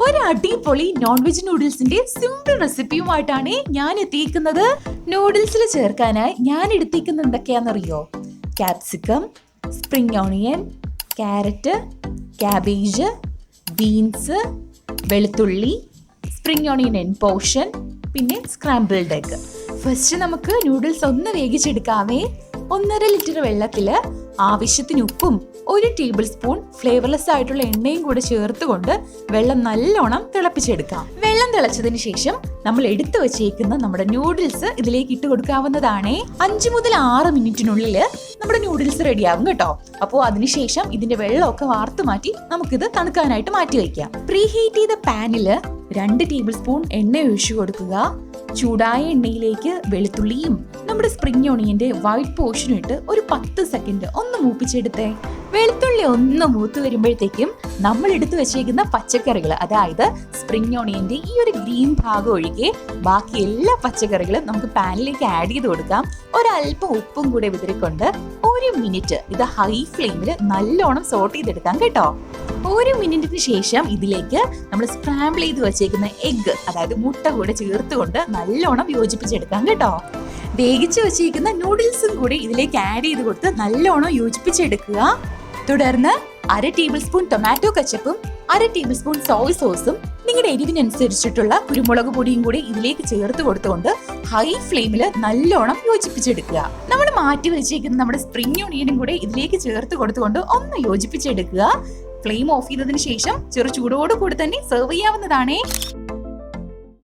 ഒരു അടിപൊളി non veg നൂഡിൽസിന്റെ simple റെസിപ്പിയുമായിട്ടാണ് ഞാൻ എത്തിയിരിക്കുന്നത്. നൂഡിൽസിൽ ചേർക്കാനായി ഞാൻ എടുത്തിരിക്കുന്നത് എന്തൊക്കെയാണെന്നറിയോ? Capsicum, spring onion, carrot, cabbage, beans, വെളുത്തുള്ളി, സ്പ്രിംഗ് ഓണിയൻ എൻ പോർഷൻ, പിന്നെ സ്ക്രാമ്പിൾഡ് എഗ്. ഫസ്റ്റ് നമുക്ക് നൂഡിൽസ് ഒന്ന് വേവിച്ചെടുക്കാമേ. 1.5 ലിറ്റർ വെള്ളത്തിൽ ആവശ്യത്തിന് ഉപ്പും 1 ടേബിൾ സ്പൂൺ ഫ്ലേവർലെസ് ആയിട്ടുള്ള എണ്ണയും കൂടെ ചേർത്തുകൊണ്ട് വെള്ളം നല്ലോണം തിളപ്പിച്ചെടുക്കാം. വെള്ളം തിളച്ചതിന് ശേഷം നമ്മൾ എടുത്തു വെച്ചേക്കുന്ന നമ്മുടെ നൂഡിൽസ് ഇതിലേക്ക് ഇട്ട് കൊടുക്കാവുന്നതാണ്. 5 മുതൽ 6 മിനിറ്റിനുള്ളിൽ നമ്മുടെ നൂഡിൽസ് റെഡിയാകും കേട്ടോ. അപ്പോൾ അതിനുശേഷം ഇതിന്റെ വെള്ളമൊക്കെ വാർത്തു മാറ്റി നമുക്കിത് തണുക്കാനായിട്ട് മാറ്റി വയ്ക്കാം. പ്രീ ഹീറ്റ് ചെയ്ത പാനിൽ 2 ടേബിൾ സ്പൂൺ എണ്ണ ഒഴിച്ചു കൊടുക്കുക. ചൂടായ എണ്ണയിലേക്ക് വെളുത്തുള്ളിയും നമ്മുടെ സ്പ്രിംഗ് ഓണിയന്റെ വൈറ്റ് പോർഷനും ഇട്ട് ഒരു 10 സെക്കൻഡ് ഒന്ന് മൂപ്പിച്ചെടുത്തേ. വെളുത്തുള്ളി ഒന്ന് മൂത്ത് വരുമ്പോഴത്തേക്കും നമ്മൾ എടുത്തു വെച്ചേക്കുന്ന പച്ചക്കറികൾ, അതായത് സ്പ്രിംഗ് ഓണിയന്റെ ഈ ഒരു ഗ്രീൻ ഭാഗം ഒഴികെ ബാക്കി എല്ലാ പച്ചക്കറികളും നമുക്ക് പാനിലേക്ക് ആഡ് ചെയ്ത് കൊടുക്കാം. ഒരല്പം ഉപ്പും കൂടെ വിതറിക്കൊണ്ട് 1 മിനിറ്റ് ഇത് ഹൈ ഫ്ലെയിമിൽ നല്ലോണം സോട്ട് ചെയ്തെടുക്കാം കേട്ടോ. 1 മിനിറ്റിന് ശേഷം ഇതിലേക്ക് നമ്മൾ സ്ക്രാമ്പിൾ ചെയ്ത് വെച്ചേക്കുന്ന എഗ്ഗ്, അതായത് മുട്ട കൂടെ ചേർത്തുകൊണ്ട് നല്ലോണം യോജിപ്പിച്ചെടുക്കാം കേട്ടോ. വേവിച്ച് വെച്ചേക്കുന്ന നൂഡിൽസും കൂടി ഇതിലേക്ക് ആഡ് ചെയ്ത് കൊടുത്ത് നല്ലോണം യോജിപ്പിച്ചെടുക്കുക. തുടർന്ന് 1/2 table spoon tomato കച്ചപ്പും 1/2 table spoon Soy സോസും നിങ്ങളുടെ എരിവിനനുസരിച്ചിട്ടുള്ള കുരുമുളക് പൊടിയും കൂടി ഇതിലേക്ക് ചേർത്ത് കൊടുത്തുകൊണ്ട് ഹൈ ഫ്ലെയിമിൽ നല്ലോണം യോജിപ്പിച്ചെടുക്കുക. നമ്മൾ മാറ്റി വെച്ചേക്കുന്ന നമ്മുടെ സ്പ്രിംഗ് ഓണിയനും കൂടെ ഇതിലേക്ക് ചേർത്ത് കൊടുത്തുകൊണ്ട് ഒന്ന് യോജിപ്പിച്ചെടുക്കുക. ഫ്ലെയിം ഓഫ് ചെയ്തതിനു ശേഷം ചെറു ചൂടോട് കൂടി തന്നെ സെർവ് ചെയ്യാവുന്നതാണേ.